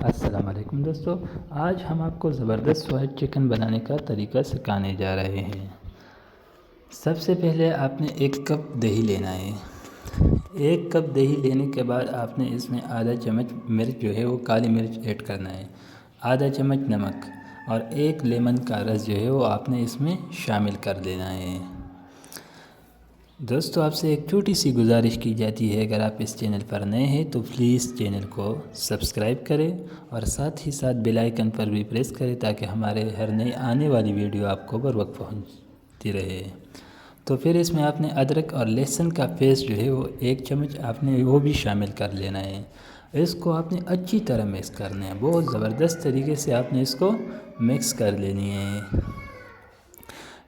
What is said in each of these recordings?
अस्सलाम वालेकुम दोस्तों, आज हम आपको ज़बरदस्त वाइट चिकन बनाने का तरीका सिखाने जा रहे हैं। सबसे पहले आपने 1 कप दही लेना है। 1 कप दही लेने के बाद आपने इसमें आधा चम्मच मिर्च जो है वो काली मिर्च ऐड करना है, आधा चम्मच नमक और 1 लेमन का रस जो है वो आपने इसमें शामिल कर देना है। दोस्तों, आपसे एक छोटी सी गुजारिश की जाती है, अगर आप इस चैनल पर नए हैं तो प्लीज़ चैनल को सब्सक्राइब करें और साथ ही साथ बेल आइकन पर भी प्रेस करें ताकि हमारे हर नई आने वाली वीडियो आपको बर वक्त पहुंचती रहे। तो फिर इसमें आपने अदरक और लहसुन का पेस्ट जो है वो 1 चम्मच आपने वो भी शामिल कर लेना है। इसको आपने अच्छी तरह मिक्स करना है, बहुत ज़बरदस्त तरीके से आपने इसको मिक्स कर लेनी है।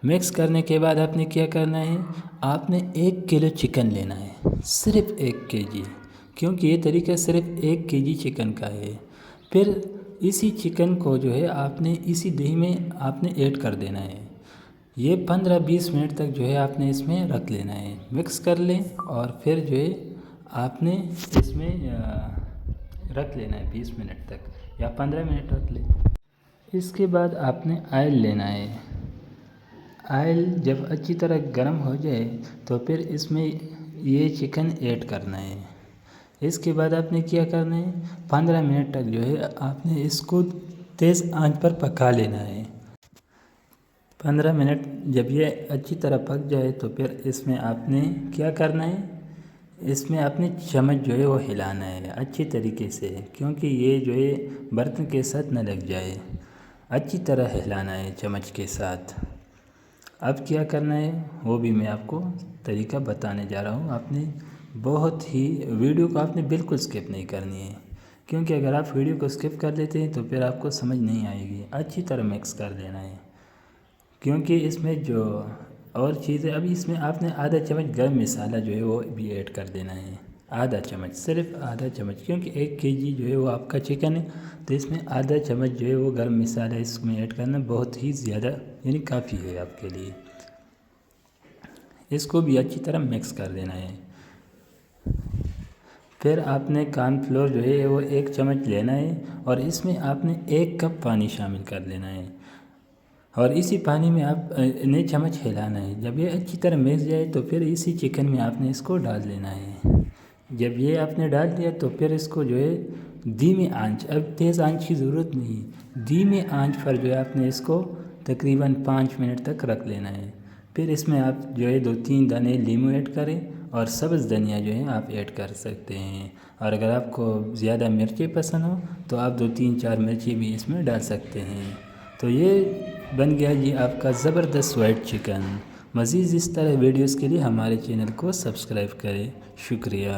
मिक्स करने के बाद आपने क्या करना है, आपने 1 किलो चिकन लेना है, सिर्फ 1 केजी, क्योंकि ये तरीका सिर्फ 1 केजी चिकन का है। फिर इसी चिकन को जो है आपने इसी दही में आपने ऐड कर देना है। ये 15-20 मिनट तक जो है आपने इसमें रख लेना है, मिक्स कर लें और फिर जो है आपने इसमें रख लेना है 20 मिनट तक या 15 मिनट रख लें। इसके बाद आपने ऑयल लेना है। ऑयल जब अच्छी तरह गर्म हो जाए तो फिर इसमें ये चिकन ऐड करना है। इसके बाद आपने क्या करना है, 15 मिनट तक जो है आपने इसको तेज़ आंच पर पका लेना है। 15 मिनट जब ये अच्छी तरह पक जाए तो फिर इसमें आपने क्या करना है, इसमें आपने चम्मच जो है वो हिलाना है अच्छी तरीके से, क्योंकि ये जो है बर्तन के साथ न लग जाए। अच्छी तरह हिलाना है चम्मच के साथ। अब क्या करना है वो भी मैं आपको तरीका बताने जा रहा हूँ। आपने बहुत ही वीडियो को आपने बिल्कुल स्किप नहीं करनी है, क्योंकि अगर आप वीडियो को स्किप कर लेते हैं तो फिर आपको समझ नहीं आएगी। अच्छी तरह मिक्स कर देना है, क्योंकि इसमें जो और चीज़ें अभी इसमें आपने आधा चम्मच गरम मसाला जो है वो भी ऐड कर देना है, आधा चम्मच, सिर्फ आधा चम्मच, क्योंकि 1 केजी जो है वो आपका चिकन है तो इसमें आधा चम्मच जो है वो गरम मसाला इसमें ऐड करना बहुत ही ज़्यादा यानी काफ़ी है आपके लिए। इसको भी अच्छी तरह मिक्स कर देना है। फिर आपने कॉर्नफ्लोर जो है वो 1 चम्मच लेना है और इसमें आपने 1 कप पानी शामिल कर लेना है और इसी पानी में आप ने चम्मच हिलाना है। जब ये अच्छी तरह मिक्स जाए तो फिर इसी चिकन में आपने इसको डाल देना है। जब ये आपने डाल दिया तो फिर इसको जो है धीमी आंच, अब तेज़ आंच की ज़रूरत नहीं, धीमी आंच पर जो है आपने इसको तकरीबन 5 मिनट तक रख लेना है। फिर इसमें आप जो है 2-3 दाने लीमू ऐड करें और सब्ज़ धनिया जो है आप ऐड कर सकते हैं। और अगर आपको ज़्यादा मिर्ची पसंद हो तो आप 2-3-4 मिर्ची भी इसमें डाल सकते हैं। तो ये बन गया जी आपका ज़बरदस्त वाइट चिकन। मज़ीद इस तरह वीडियोस के लिए हमारे चैनल को सब्सक्राइब करें। शुक्रिया।